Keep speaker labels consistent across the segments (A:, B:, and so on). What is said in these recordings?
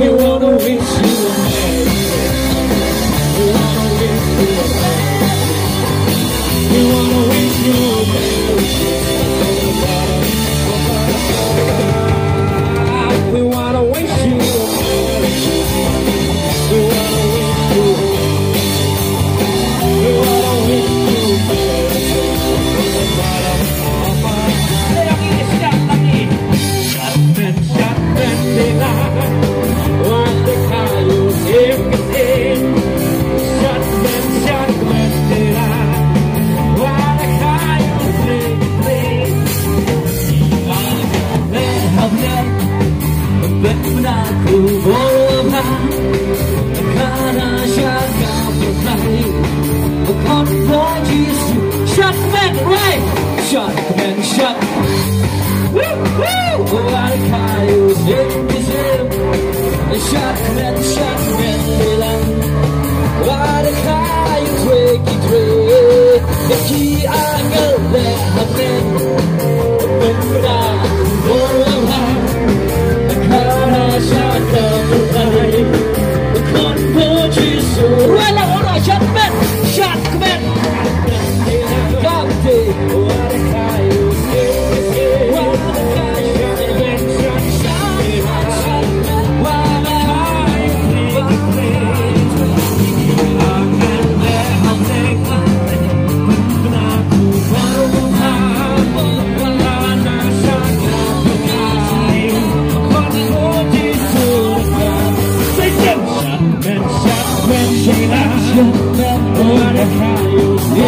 A: We wanna wish you a Merry Christmas. We wanna wish you a Merry Christmas. We wanna wish you a Merry Christmas. We wanna wish you a Merry Christmas. We wanna wish you a Shut, kmen, shut. Woo, woo. What a coyote is him. Shut, kmen, Balang. What a coyote, wakey tree. The key angle there, the men. When I go around, the car shut down the light. The convoy is so. Well, all right, shut, kmen, shut, kmen. What a coyote.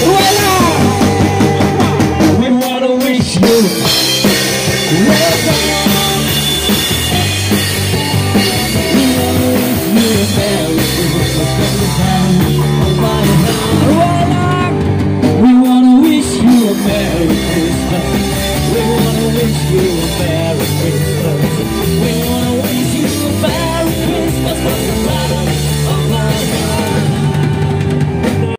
B: What